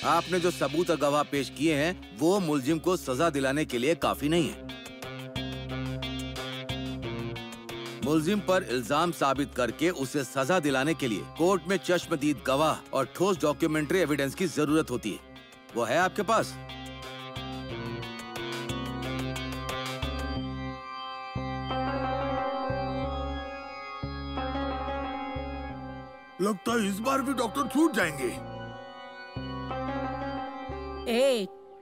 आपने जो सबूत और गवाह पेश किए हैं वो मुलजिम को सजा दिलाने के लिए काफी नहीं है। मुलजिम पर इल्जाम साबित करके उसे सजा दिलाने के लिए कोर्ट में चश्मदीद गवाह और ठोस डॉक्यूमेंट्री एविडेंस की जरूरत होती है। वो है आपके पास? लगता है इस बार भी डॉक्टर छूट जाएंगे।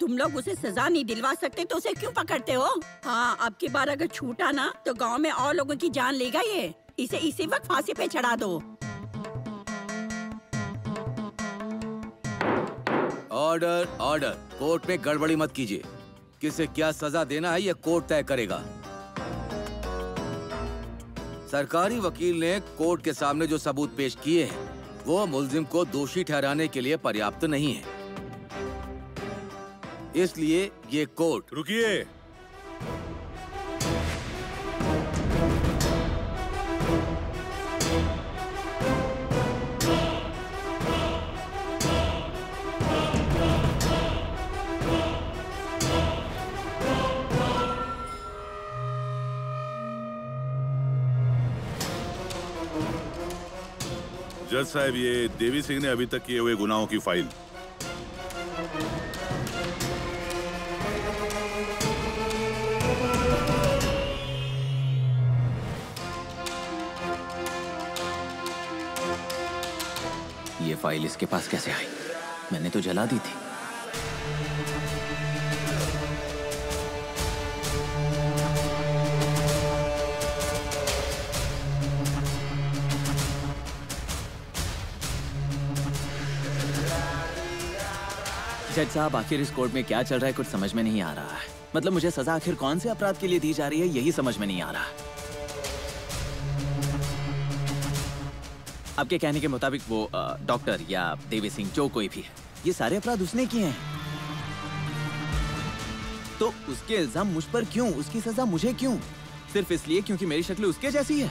तुम लोग उसे सजा नहीं दिलवा सकते तो उसे क्यों पकड़ते हो? हाँ, अब की बार अगर छूटा ना तो गांव में और लोगों की जान लेगा ये। इसे इसी वक्त फांसी पे चढ़ा दो। Order, order. कोर्ट में गड़बड़ी मत कीजिए। किसे क्या सजा देना है ये कोर्ट तय करेगा। सरकारी वकील ने कोर्ट के सामने जो सबूत पेश किए हैं वो मुलजिम को दोषी ठहराने के लिए पर्याप्त नहीं है। इसलिए ये कोर्ट। रुकिए। जज साहब, ये देवी सिंह ने अभी तक किए हुए गुनाहों की फाइल। ये फाइल इसके पास कैसे आई? मैंने तो जला दी थी। जज साहब, आखिर इस कोर्ट में क्या चल रहा है कुछ समझ में नहीं आ रहा है। मतलब मुझे सजा आखिर कौन से अपराध के लिए दी जा रही है यही समझ में नहीं आ रहा। आपके कहने के मुताबिक वो डॉक्टर या देवी सिंह जो कोई भी है, ये सारे अपराध उसने किए हैं। तो उसके इल्जाम मुझ पर क्यों? उसकी सजा मुझे क्यों? सिर्फ इसलिए क्योंकि मेरी शक्ल उसके जैसी है?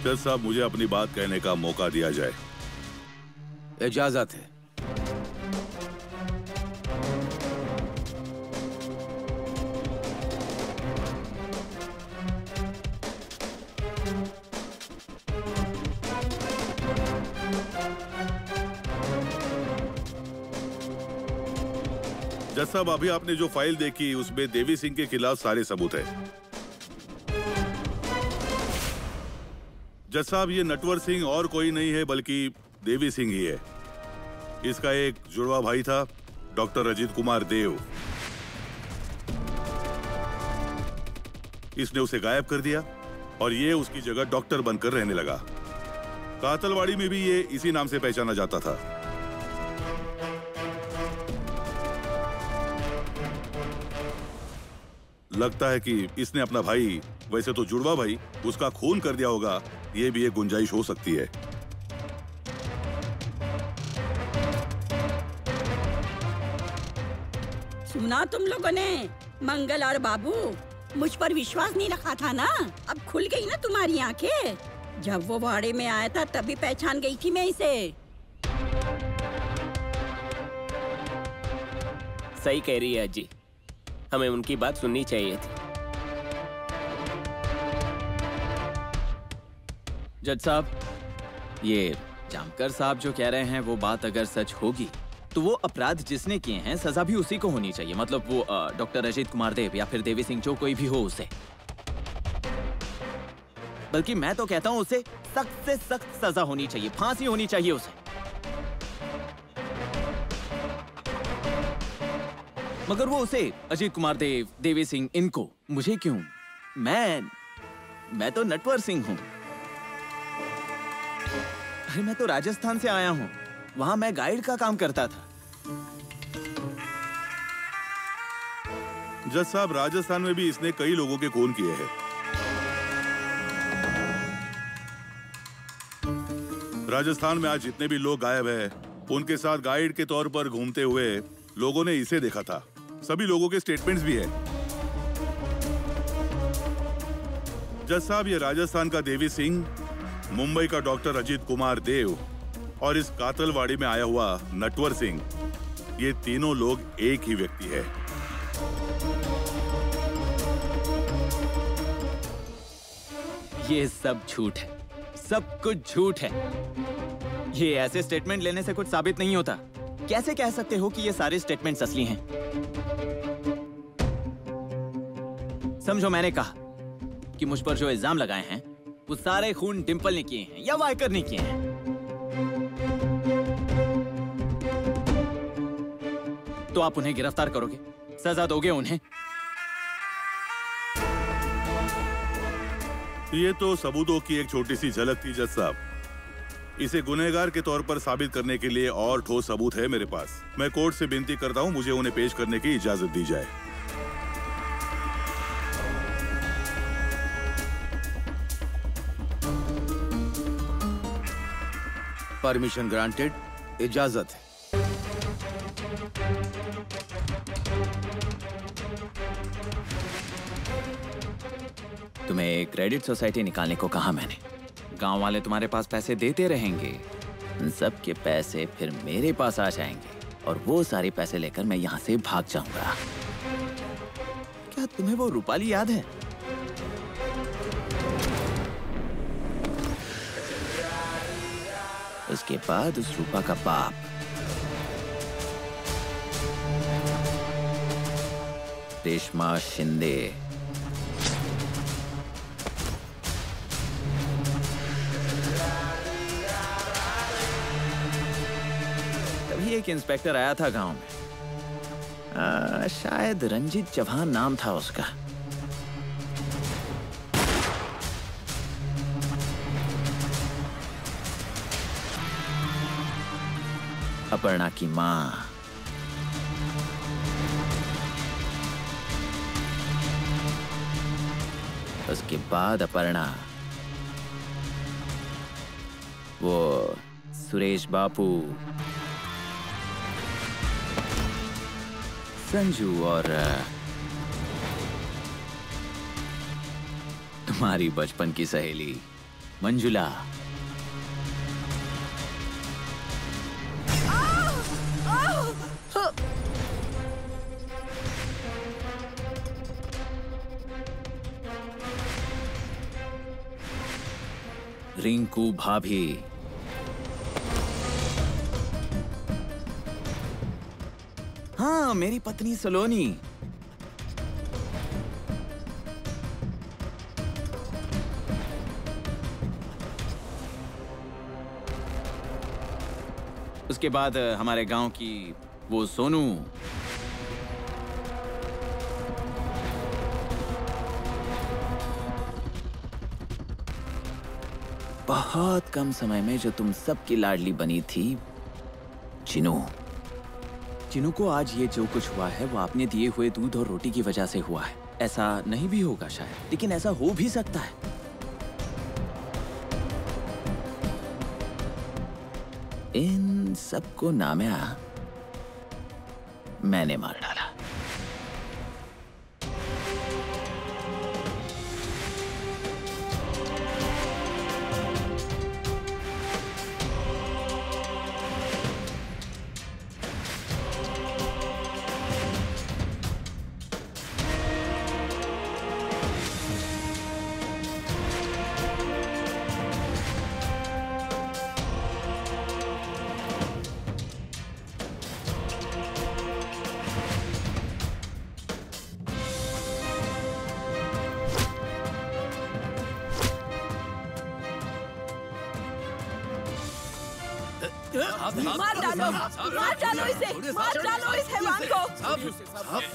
जज साहब, मुझे अपनी बात कहने का मौका दिया जाए। इजाजत है। जज साहब, अभी आपने जो फाइल देखी उसमें देवी सिंह के खिलाफ सारे सबूत है। जज साहब, ये नटवर सिंह और कोई नहीं है बल्कि देवी सिंह ही है। इसका एक जुड़वा भाई था, डॉक्टर अजीत कुमार देव। इसने उसे गायब कर दिया और ये उसकी जगह डॉक्टर बनकर रहने लगा। कातलवाड़ी में भी ये इसी नाम से पहचाना जाता था। लगता है कि इसने अपना भाई, वैसे तो जुड़वा भाई, उसका खून कर दिया होगा। ये भी एक गुंजाइश हो सकती है। सुना तुम लोगों ने? मंगल और बाबू, मुझ पर विश्वास नहीं रखा था ना? अब खुल गई ना तुम्हारी आंखें? जब वो वाड़े में आया था तभी पहचान गई थी मैं इसे। सही कह रही है अजी, हमें उनकी बात सुननी चाहिए थी। जज साहब, ये जामकर साहब जो कह रहे हैं वो बात अगर सच होगी तो वो अपराध जिसने किए हैं सजा भी उसी को होनी चाहिए। मतलब वो डॉक्टर अजीत कुमार देव या फिर देवी सिंह जो कोई भी हो उसे। बल्कि मैं तो कहता हूं उसे सख्त से सख्त सजा होनी चाहिए, फांसी होनी चाहिए उसे। मगर वो उसे अजीत कुमार देव, देवी सिंह, इनको, मुझे क्यों? मैं तो नटवर सिंह हूं। अरे मैं तो राजस्थान से आया हूं, वहां मैं गाइड का काम करता था। जज साहब, राजस्थान में भी इसने कई लोगों के खून किए हैं। राजस्थान में आज जितने भी लोग गायब हैं, उनके साथ गाइड के तौर पर घूमते हुए लोगों ने इसे देखा था। सभी लोगों के स्टेटमेंट्स भी हैं। जज साहब, ये राजस्थान का देवी सिंह, मुंबई का डॉक्टर अजीत कुमार देव और इस कातलवाड़ी में आया हुआ नटवर सिंह, ये तीनों लोग एक ही व्यक्ति है। ये सब झूठ है, सब कुछ झूठ है। ये ऐसे स्टेटमेंट लेने से कुछ साबित नहीं होता। कैसे कह सकते हो कि ये सारे स्टेटमेंट्स असली हैं? समझो, मैंने कहा कि मुझ पर जो इल्जाम लगाए हैं वो सारे खून डिंपल ने किए हैं या वाइकर ने किए हैं। तो आप उन्हें गिरफ्तार करोगे, सजा दोगे उन्हें? ये तो सबूतों की एक छोटी सी झलक थी जज साहब। इसे गुनहगार के तौर पर साबित करने के लिए और ठोस सबूत है मेरे पास। मैं कोर्ट से विनती करता हूं, मुझे उन्हें पेश करने की इजाजत दी जाए। परमिशन ग्रांटेड, इजाजत है। तुम्हें क्रेडिट सोसाइटी निकालने को कहा मैंने। गांव वाले तुम्हारे पास पैसे देते रहेंगे, उन सब के पैसे फिर मेरे पास आ जाएंगे और वो सारे पैसे लेकर मैं यहाँ से भाग जाऊंगा। क्या तुम्हें वो रूपाली याद है? उसके बाद उस रूपा का बाप रेशमा शिंदे, तभी एक इंस्पेक्टर आया था गांव में, शायद रंजीत चौहान नाम था उसका। अपर्णा की माँ। उसके बाद अपर्णा, वो सुरेश बापू, संजू और तुम्हारी बचपन की सहेली मंजुला। रिंकू भाभी, हाँ, मेरी पत्नी सलोनी। उसके बाद हमारे गांव की वो सोनू, बहुत कम समय में जो तुम सबकी लाडली बनी थी, चिनू। चिनू को आज ये जो कुछ हुआ है वो आपने दिए हुए दूध और रोटी की वजह से हुआ है। ऐसा नहीं भी होगा शायद, लेकिन ऐसा हो भी सकता है। इन सबको नाम्या मैंने मार डाला। मार डालो इसे, मार डालो इस हैवान को।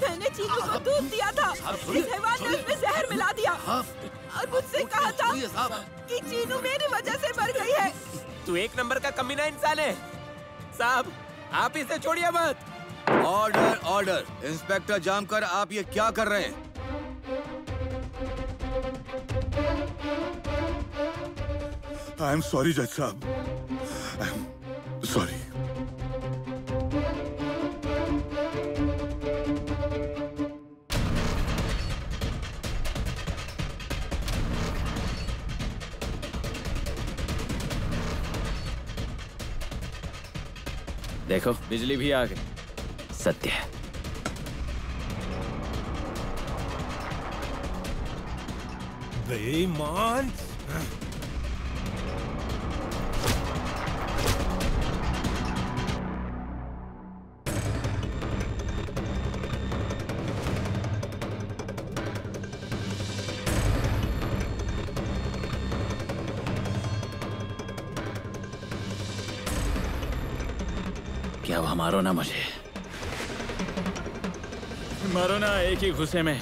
मैंने चीनू को दूध दिया था, इस हैवान ने उसमें जहर मिला दिया और मुझसे कहा था कि चीनू मेरी वजह से मर गई है। तू एक नंबर का कमीना इंसान है साहब, आप इसे छोड़िए मत। Order, order. इंस्पेक्टर जामकर, आप ये क्या कर रहे हैं? आई एम सॉरी जज साहब, आई एम सॉरी। देखो बिजली भी आ गई। सत्य है। बेईमान। क्या अब मारो ना मुझे, मारो ना एक ही घुसे में।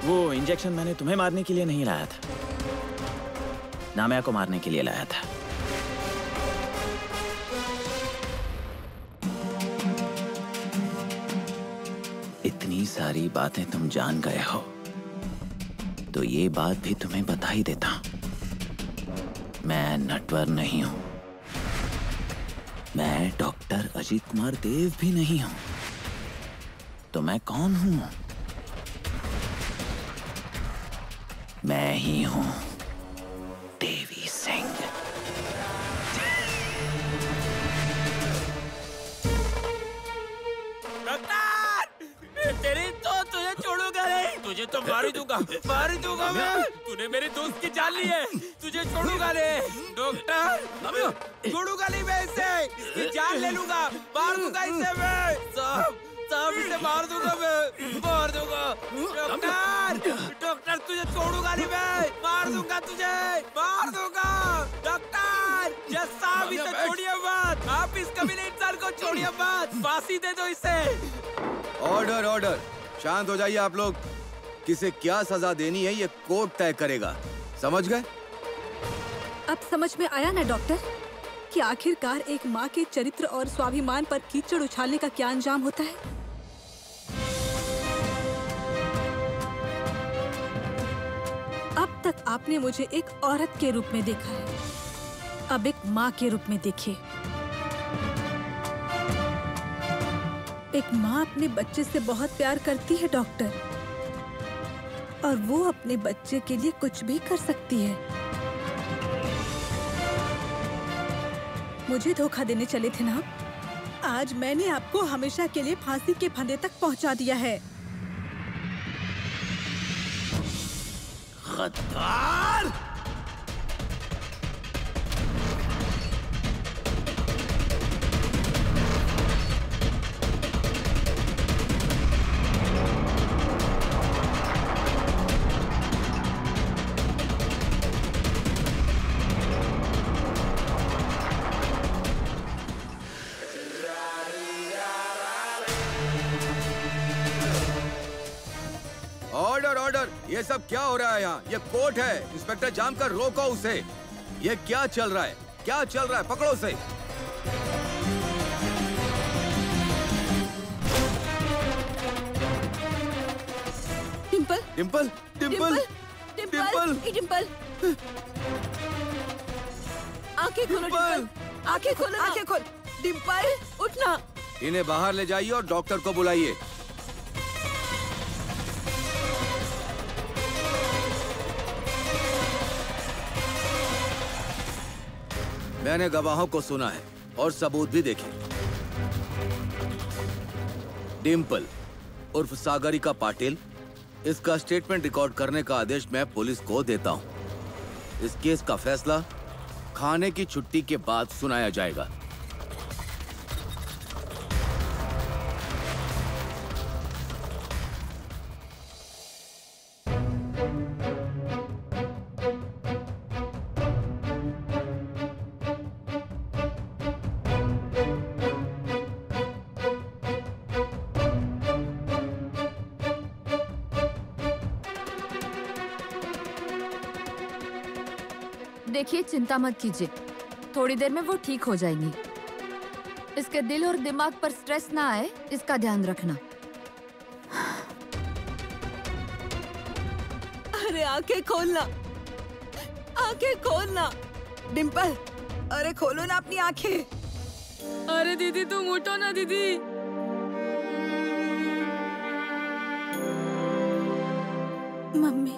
वो इंजेक्शन मैंने तुम्हें मारने के लिए नहीं लाया था, नामिया को मारने के लिए लाया था। इतनी सारी बातें तुम जान गए हो तो ये बात भी तुम्हें बता ही देता। मैं नटवर नहीं हूं, मैं डॉक्टर अजीत कुमार देव भी नहीं हूं। तो मैं कौन हूं? मैं ही हूं देवी सिंह। तेरी तो तुझे छोड़ूंगा नहीं, तुझे तो मार ही दूंगा मैं। तूने मेरे दोस्त की जान ली है, तुझे छोड़ूंगा नहीं डॉक्टर, छोड़ूंगा नहीं मैं इसे, इसकी जान ले लूंगा, मार दूंगा इसे मैं। साहब इसे मार दूंगा मैं, मार दूंगा डॉक्टर तुझे छोड़ूंगा नहीं मैं, मार दूंगा तुझे, मार दूंगा डॉक्टर। यस साहब इसे छोड़िए मत, आप इस कमीने इंसान को छोड़िए मत, फांसी दे दो इसे। ऑर्डर ऑर्डर, शांत हो जाइए आप लोग। किसे क्या सजा देनी है ये कोर्ट तय करेगा, समझ गए? अब समझ में आया ना डॉक्टर कि आखिरकार एक माँ के चरित्र और स्वाभिमान पर कीचड़ उछालने का क्या अंजाम होता है। अब तक आपने मुझे एक औरत के रूप में देखा है, अब एक माँ के रूप में देखिए। एक माँ अपने बच्चे से बहुत प्यार करती है डॉक्टर, और वो अपने बच्चे के लिए कुछ भी कर सकती है। मुझे धोखा देने चले थे ना, आज मैंने आपको हमेशा के लिए फांसी के फंदे तक पहुंचा दिया है। गद्दार! ऑर्डर ऑर्डर, ये सब क्या हो रहा है यहाँ? ये कोर्ट है, इंस्पेक्टर जाम कर रोको उसे। ये क्या चल रहा है, क्या चल रहा है? पकड़ो उसे। डिम्पल डिम्पल डिम्पल डिम्पल डिम्पल, आंखें खोलो डिम्पल, आंखें खोलो, आंखें खोल डिम्पल, उठना। इन्हें बाहर ले जाइए और डॉक्टर को बुलाइए। मैंने गवाहों को सुना है और सबूत भी देखे। डिम्पल उर्फ सागरिका पाटिल, इसका स्टेटमेंट रिकॉर्ड करने का आदेश मैं पुलिस को देता हूं। इस केस का फैसला खाने की छुट्टी के बाद सुनाया जाएगा। देखिए, चिंता मत कीजिए, थोड़ी देर में वो ठीक हो जाएंगी। इसके दिल और दिमाग पर स्ट्रेस ना आए, इसका ध्यान रखना। अरे आंखें खोलना, आंखें खोलना। डिम्पल, अरे खोलो ना अपनी आंखें। अरे दीदी तुम उठो ना दीदी। मम्मी,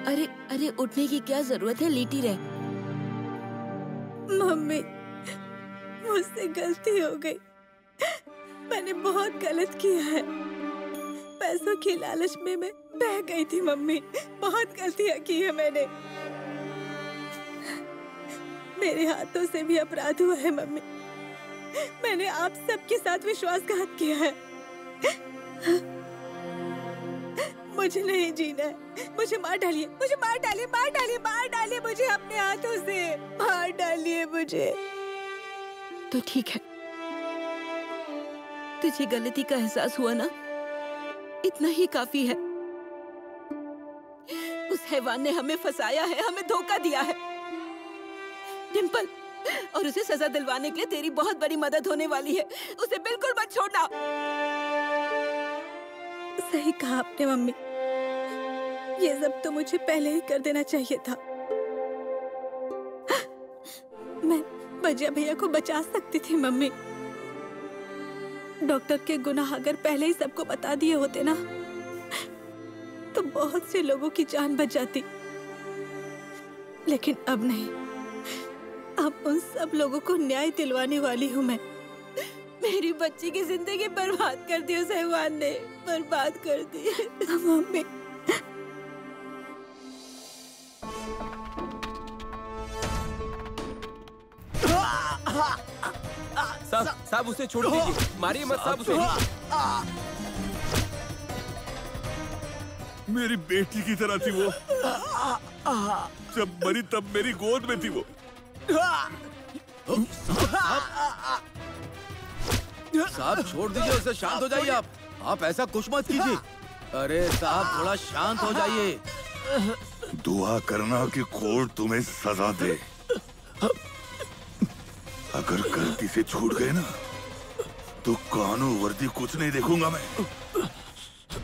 अरे अरे उठने की क्या जरूरत है, लेटी रहे। मम्मी, मुझसे गलती हो गई। मैंने बहुत गलत किया है। पैसों की लालच में मैं बह गई थी मम्मी। बहुत गलतियां की है मैंने। मेरे हाथों से भी अपराध हुआ है मम्मी। मैंने आप सबके साथ विश्वासघात किया है। मुझे नहीं जीना है। मुझे मार डालिए, मुझे मार डालिए, मार डालिए, मार डालिए मुझे अपने हाथों से। मार डालिए मुझे। तो ठीक है, तुझे गलती का एहसास हुआ ना, इतना ही काफी है। उस हैवान ने हमें फंसाया है, हमें धोखा दिया है डिम्पल, और उसे सजा दिलवाने के लिए तेरी बहुत बड़ी मदद होने वाली है। उसे बिल्कुल मत छोड़ना। सही कहा आपने मम्मी। ये सब तो मुझे पहले ही कर देना चाहिए था। मैं बजिया भैया को बचा सकती थी मम्मी। डॉक्टर के गुनाह अगर पहले ही सबको बता दिए होते ना, तो बहुत से लोगों की जान बच जाती। लेकिन अब नहीं। अब उन सब लोगों को न्याय दिलवाने वाली हूँ मैं। मेरी बच्ची की जिंदगी बर्बाद कर दी उस हैवान ने, बर्बाद कर दी। मम्मी, साहब उसे छोड़ दीजिए, मारिए मत साहब उसे। मेरी बेटी की तरह थी वो। जब मरी तब मेरी गोद में थी वो। साहब छोड़ दीजिए उसे, शांत हो जाइए आप। आप ऐसा कुछ मत कीजिए। अरे साहब थोड़ा शांत हो जाइए। दुआ करना कि कोर्ट तुम्हें सजा दे। अगर गलती से छूट गए ना, तो कानून वर्दी कुछ नहीं देखूंगा मैं।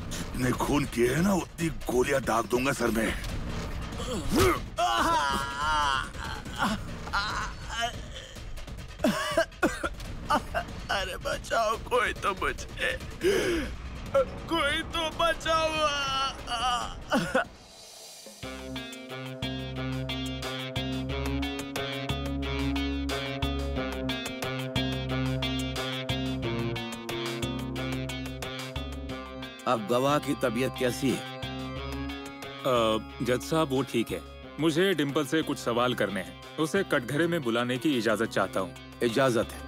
जितने खून किए हैं ना, उतनी गोलियां दाग दूंगा सर में। अरे बचाओ, कोई तो मुझे, कोई तो बचाओ। अब गवाह की तबीयत कैसी है? जज साहब वो ठीक है। मुझे डिम्पल से कुछ सवाल करने हैं। उसे कटघरे में बुलाने की इजाजत चाहता हूँ। इजाजत है।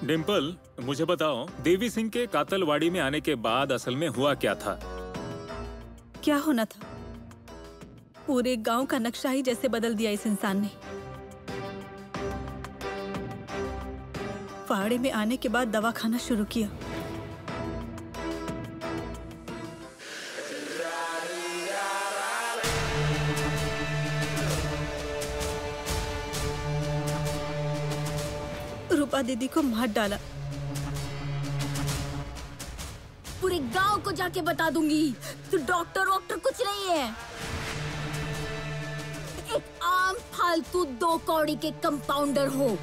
डिम्पल, मुझे बताओ, देवी सिंह के कातलवाड़ी में आने के बाद असल में हुआ क्या था? क्या होना था? पूरे गांव का नक्शा ही जैसे बदल दिया इस इंसान ने। फाड़े में आने के बाद दवा खाना शुरू किया। रूपा दीदी को मार डाला। पूरे गांव को जाके बता दूंगी तो डॉक्टर वॉक्टर कुछ नहीं है। एक आम फालतू 2 कौड़ी के कंपाउंडर हो।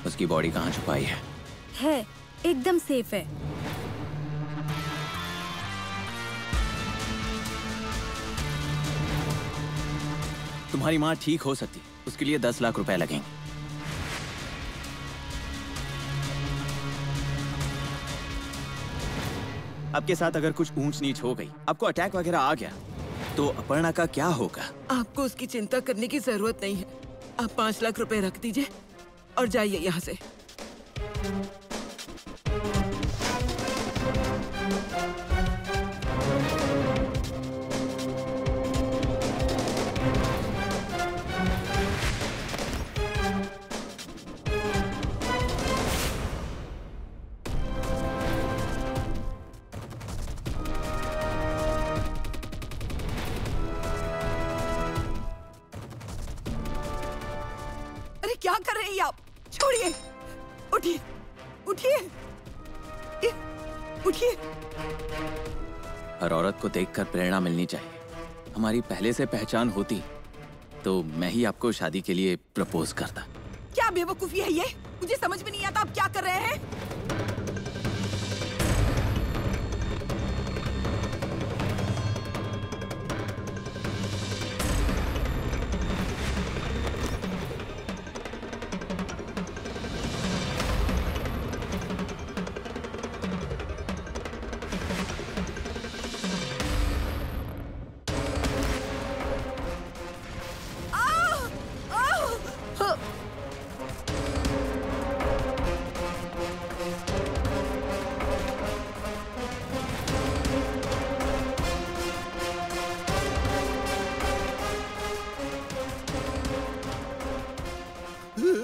उसकी बॉडी कहाँ छुपाई है? है, एकदम सेफ है। तुम्हारी माँ ठीक हो सकती, उसके लिए 10 लाख रुपए लगेंगे। आपके साथ अगर कुछ ऊंच नीच हो गई, आपको अटैक वगैरह आ गया, तो अपर्णा का क्या होगा? आपको उसकी चिंता करने की जरूरत नहीं है। आप 5 लाख रुपए रख दीजिए और जाइए यहाँ से। छोड़िए, उठिए, उठिए, उठिए। हर औरत को देखकर प्रेरणा मिलनी चाहिए। हमारी पहले से पहचान होती तो मैं ही आपको शादी के लिए प्रपोज करता। क्या बेवकूफी है ये? मुझे समझ में नहीं आता आप क्या कर रहे हैं।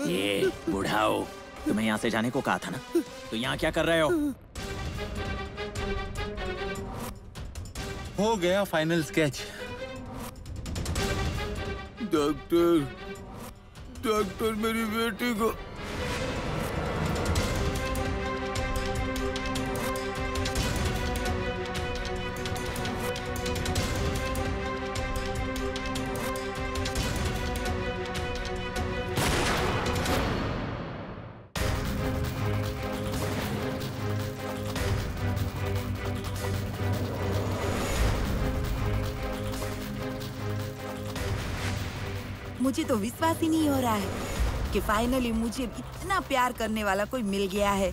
ये बुढ़ाओ, तुम्हें यहाँ से जाने को कहा था ना, तो यहाँ क्या कर रहे हो? हो गया फाइनल स्केच। डॉक्टर, डॉक्टर मेरी बेटी को। मुझे तो विश्वास ही नहीं हो रहा है कि फाइनली मुझे इतना प्यार करने वाला कोई मिल गया है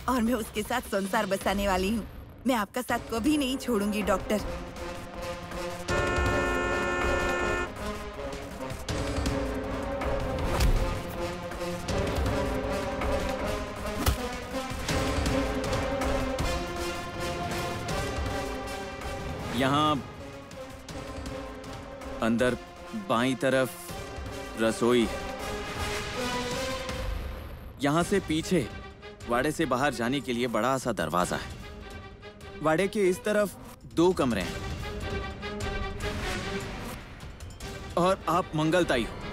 और मैं उसके साथ संसार बसाने वाली हूँ। मैं आपका साथ कभी नहीं छोड़ूंगी डॉक्टर। यहाँ अंदर बाईं तरफ रसोई है। यहाँ से पीछे वाड़े से बाहर जाने के लिए बड़ा सा दरवाजा है। वाड़े के इस तरफ 2 कमरे हैं और आप मंगलताई हो।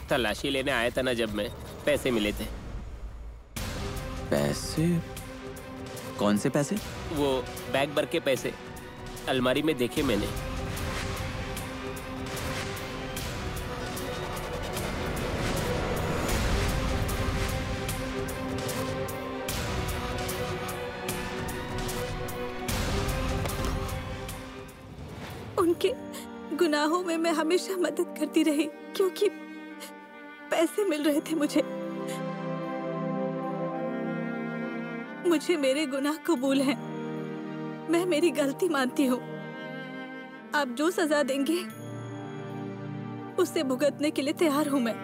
तलाशी लेने आया था ना जब मैं, पैसे मिले थे। पैसे? कौन से पैसे? वो बैग भर के पैसे अलमारी में देखे मैंने। उनके गुनाहों में मैं हमेशा मदद करती रही क्योंकि पैसे मिल रहे थे मुझे। मुझे मेरे गुनाह कबूल हैं। मैं मेरी गलती मानती हूँ। आप जो सजा देंगे उसे भुगतने के लिए तैयार हूँ मैं।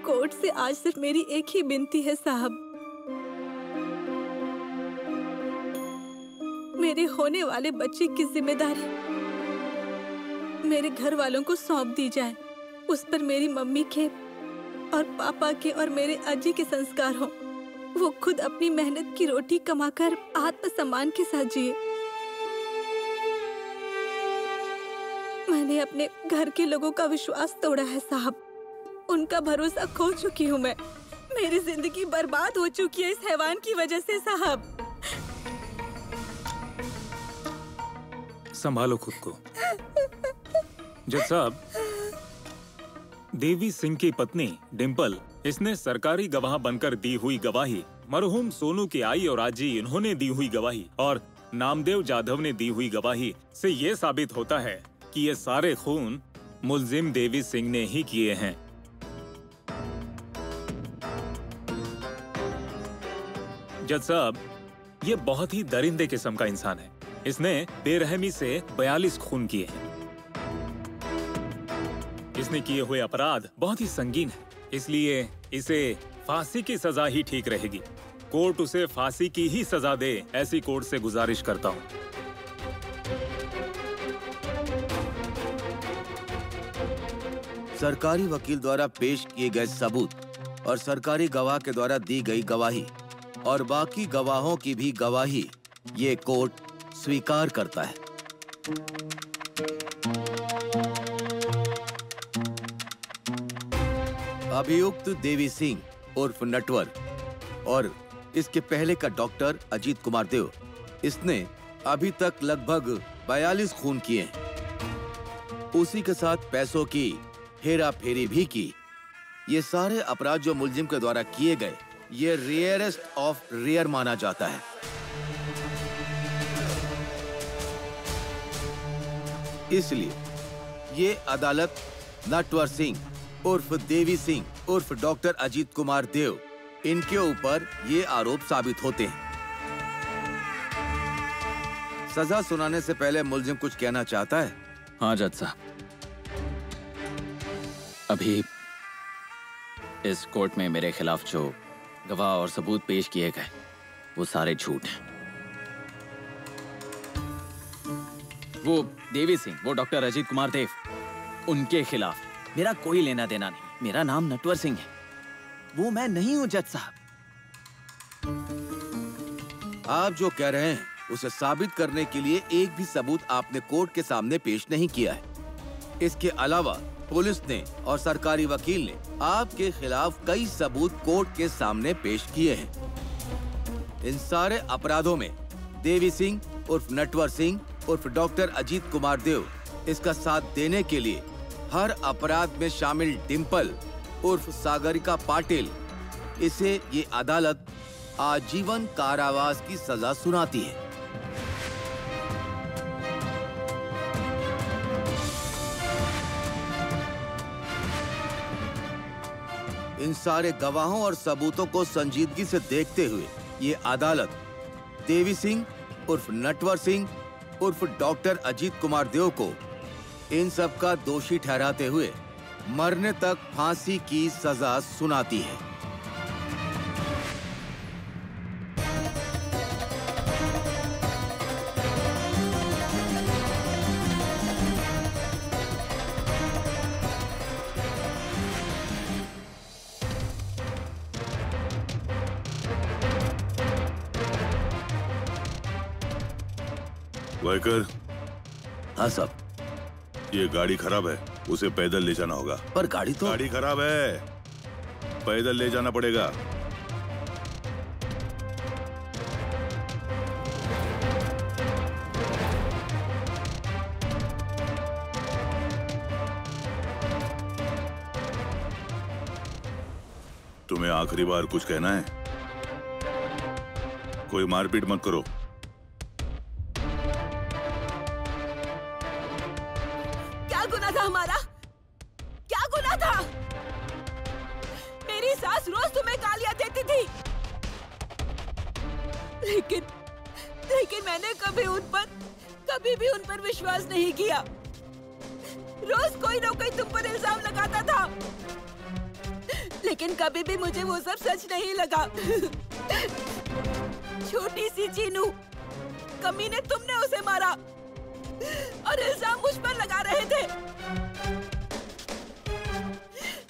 कोर्ट से आज सिर्फ मेरी एक ही विनती है साहब, मेरे होने वाले बच्चे की जिम्मेदारी मेरे घर वालों को सौंप दी जाए। उस पर मेरी मम्मी के और पापा के और मेरे अजी के संस्कार हो। वो खुद अपनी मेहनत की रोटी कमाकर आत्मसम्मान के साथ जिए। मैंने अपने घर के लोगों का विश्वास तोड़ा है साहब। उनका भरोसा खो चुकी हूँ मैं। मेरी जिंदगी बर्बाद हो चुकी है इस हैवान की वजह से साहब। संभालो खुद को। जज साहब, देवी सिंह की पत्नी डिंपल, इसने सरकारी गवाह बनकर दी हुई गवाही, मरहूम सोनू की आई और आजी इन्होंने दी हुई गवाही और नामदेव जाधव ने दी हुई गवाही से ये साबित होता है कि ये सारे खून मुलजिम देवी सिंह ने ही किए हैं। जज साहब, ये बहुत ही दरिंदे किस्म का इंसान है। इसने बेरहमी से 42 खून किए हैं। इसने किए हुए अपराध बहुत ही संगीन है, इसलिए इसे फांसी की सजा ही ठीक रहेगी। कोर्ट उसे फांसी की ही सजा दे, ऐसी कोर्ट से गुजारिश करता हूँ। सरकारी वकील द्वारा पेश किए गए सबूत और सरकारी गवाह के द्वारा दी गई गवाही और बाकी गवाहों की भी गवाही ये कोर्ट स्वीकार करता है। अभियुक्त देवी सिंह उर्फ नटवर और इसके पहले का डॉक्टर अजीत कुमार देव, इसने अभी तक लगभग 42 खून किए हैं। उसी के साथ पैसों की हेरा फेरी भी की। ये सारे अपराध जो मुलजिम के द्वारा किए गए, ये रेयरेस्ट ऑफ रेयर माना जाता है। इसलिए ये अदालत नटवर सिंह उर्फ देवी सिंह उर्फ डॉक्टर अजीत कुमार देव, इनके ऊपर ये आरोप साबित होते हैं। सजा सुनाने से पहले मुलजिम कुछ कहना चाहता है? हाँ जज साहब, अभी इस कोर्ट में मेरे खिलाफ जो गवाह और सबूत पेश किए गए वो सारे झूठ हैं। वो देवी सिंह, वो डॉक्टर अजीत कुमार देव, उनके खिलाफ मेरा कोई लेना देना नहीं। मेरा नाम नटवर सिंह है, वो मैं नहीं हूं जज साहब। आप जो कह रहे हैं उसे साबित करने के लिए एक भी सबूत आपने कोर्ट के सामने पेश नहीं किया है। इसके अलावा पुलिस ने और सरकारी वकील ने आपके खिलाफ कई सबूत कोर्ट के सामने पेश किए हैं। इन सारे अपराधों में देवी सिंह उर्फ नटवर सिंह उर्फ डॉक्टर अजीत कुमार देव, इसका साथ देने के लिए हर अपराध में शामिल डिम्पल उर्फ सागरिका पाटिल, इसे ये अदालत आजीवन कारावास की सजा सुनाती है। इन सारे गवाहों और सबूतों को संजीदगी से देखते हुए ये अदालत देवी सिंह उर्फ नटवर सिंह उर्फ डॉक्टर अजीत कुमार देव को इन सब का दोषी ठहराते हुए मरने तक फांसी की सजा सुनाती है। वाइकर। हाँ साहब। ये गाड़ी खराब है, उसे पैदल ले जाना होगा। पर गाड़ी खराब है, पैदल ले जाना पड़ेगा। तुम्हें आखिरी बार कुछ कहना है? कोई मारपीट मत करो। गुनाह था हमारा? क्या गुनाह था? मेरी सास रोज तुम्हें गालियां देती थी, लेकिन मैंने कभी भी उन पर विश्वास नहीं किया। रोज कोई ना कोई तुम पर इल्जाम लगाता था, लेकिन कभी भी मुझे वो सब सच नहीं लगा। छोटी सी चीनू, कमीने, तुमने उसे मारा और इल्जाम मुझ पर लगा रहे थे।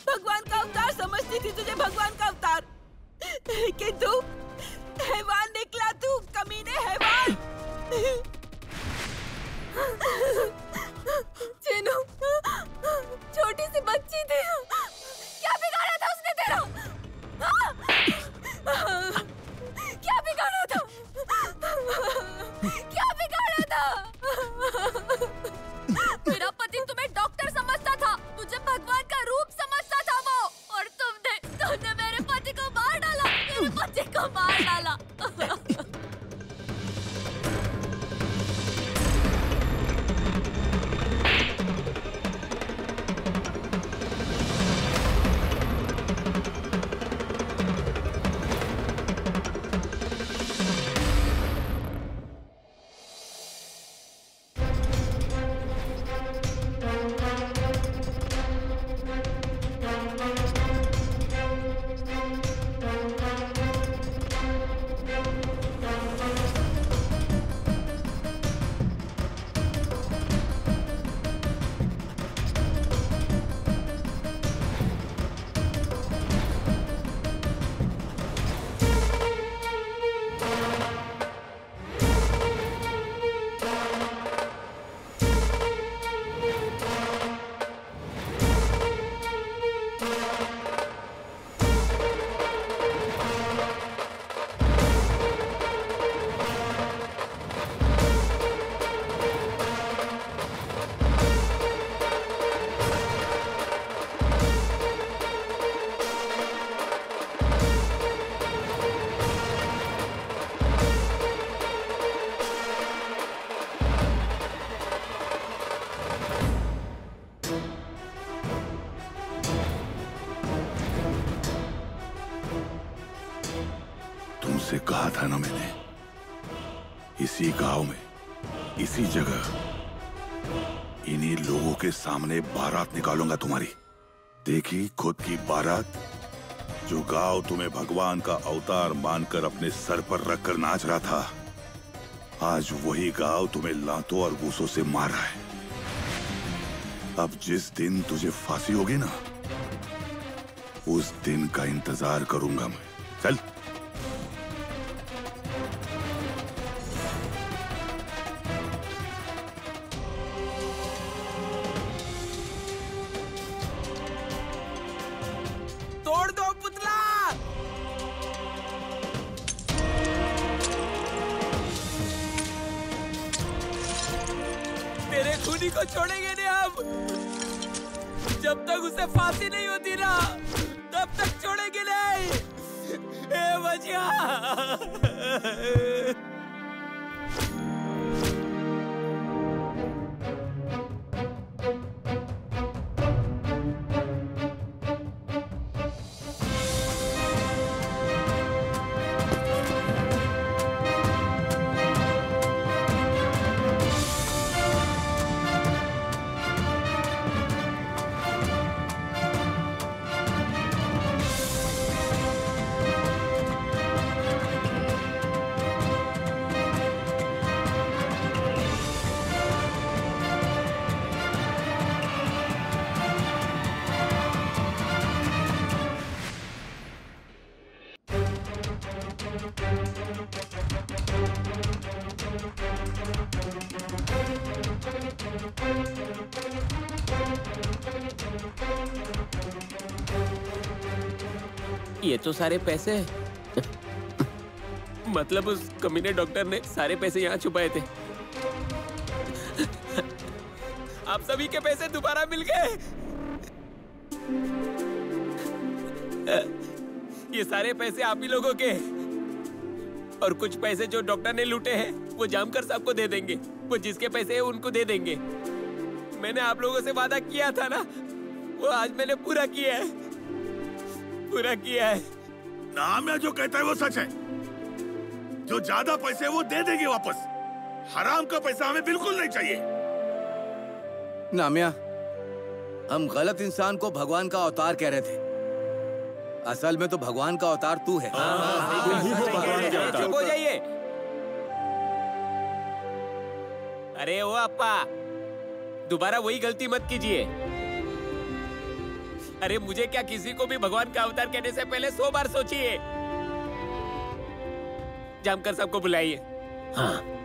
भगवान का अवतार समझती थी तुझे, भगवान का अवतार, लेकिन तू हैवान निकला, तू कमीने हैवान। चीनू छोटी सी बच्ची थी, क्या बिगाड़ा था उसने तेरा? क्या बिगाड़ा था? क्या बिगाड़ा था? मेरा तुझसे कहा था ना मैंने, इसी गांव में, इसी जगह, इन्हीं लोगों के सामने बारात निकालूंगा तुम्हारी। देखी खुद की बारात, जो गांव तुम्हें भगवान का अवतार मानकर अपने सर पर रखकर नाच रहा था, आज वही गांव तुम्हें लातों और बूसों से मार रहा है। अब जिस दिन तुझे फांसी होगी ना, उस दिन का इंतजार करूंगा मैं। चल। तोड़ दो पुतला। तेरे खूनी को छोड़ेंगे नहीं हम। जब तक उसे फांसी नहीं होती ना, तब तक छोड़ेंगे नहीं। ए बचिया। ये तो सारे पैसे मतलब उस कमीने डॉक्टर ने सारे पैसे यहाँ छुपाए थे। आप सभी के पैसे दोबारा मिल गए। ये सारे पैसे आप ही लोगों के, और कुछ पैसे जो डॉक्टर ने लूटे हैं वो जामकर साहब को दे देंगे। वो जिसके पैसे हैं उनको दे देंगे। मैंने आप लोगों से वादा किया था ना, वो आज मैंने पूरा किया है, पूरा किया है। नाम है जो कहता है वो सच है। जो ज्यादा पैसे है वो दे देंगे वापस। हराम का पैसा हमें बिल्कुल नहीं चाहिए। नामिया, हम गलत इंसान को भगवान का अवतार कह रहे थे। असल में तो भगवान का अवतार तू है। चुप हो जाइए। अरे वो अप्पा, दोबारा वही गलती मत कीजिए। अरे मुझे क्या, किसी को भी भगवान का अवतार कहने से पहले 100 बार सोचिए। जामकर साहब को बुलाइए। हाँ।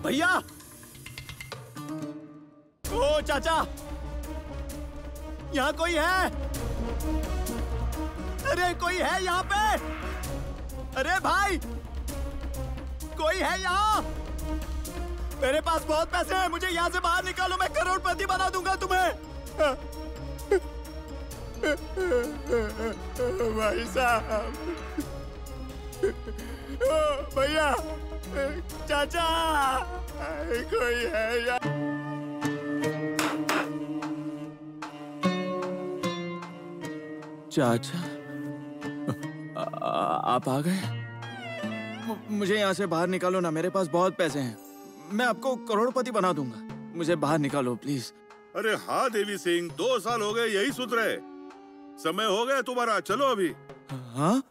भैया, ओ चाचा, यहाँ कोई है? अरे कोई है यहाँ पे? अरे भाई, कोई है यहाँ? मेरे पास बहुत पैसे हैं, मुझे यहाँ से बाहर निकालो, मैं करोड़पति बना दूंगा तुम्हें। भाई साहब, भैया, चाचा, कोई है यार? चाचा, आप आ गए? मुझे यहाँ से बाहर निकालो ना, मेरे पास बहुत पैसे हैं, मैं आपको करोड़पति बना दूंगा, मुझे बाहर निकालो प्लीज। अरे हाँ देवी सिंह, 2 साल हो गए यही सुधरे। समय हो गया तुम्हारा, चलो अभी। हाँ?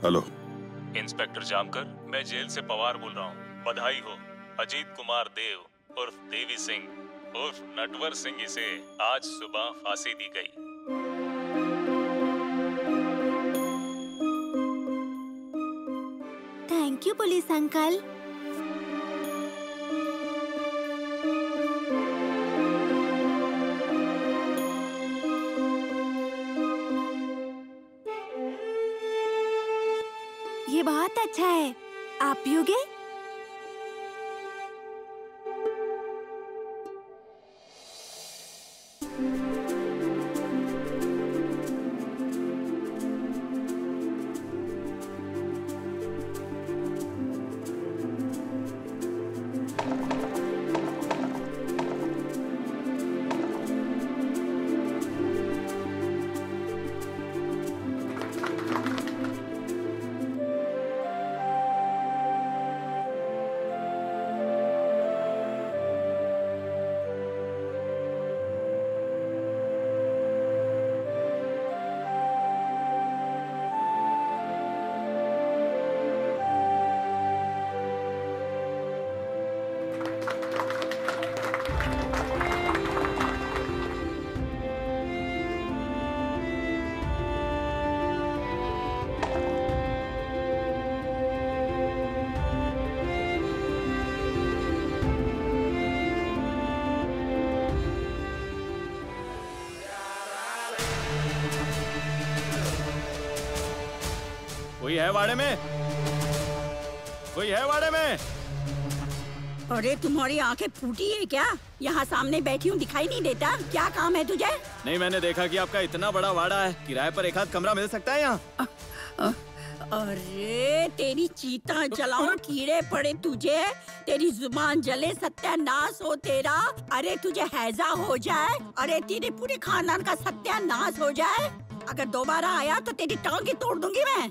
हेलो। इंस्पेक्टर जामकर, मैं जेल से पवार बोल रहा हूँ। बधाई हो, अजीत कुमार देव उर्फ देवी सिंह उर्फ नटवर सिंह इसे आज सुबह फांसी दी गई। Thank you police uncle. ये बहुत अच्छा है, आप पियोगे? कोई है वाड़े में? कोई है वाड़े में? अरे तुम्हारी आंखें फूटी है क्या? यहाँ सामने बैठी हूँ, दिखाई नहीं देता? क्या काम है तुझे? नहीं, मैंने देखा कि आपका इतना बड़ा वाड़ा है, किराए पर एक आध कमरा मिल सकता है यहाँ? अरे तेरी चीता जलाऊं, कीड़े पड़े तुझे, तेरी जुबान जले, सत्यानाश हो तेरा। अरे तुझे हैजा हो जाए, अरे तेरे पूरे खानदान का सत्यानाश हो जाए। अगर दोबारा आया तो तेरी टांग ही तोड़ दूंगी मैं।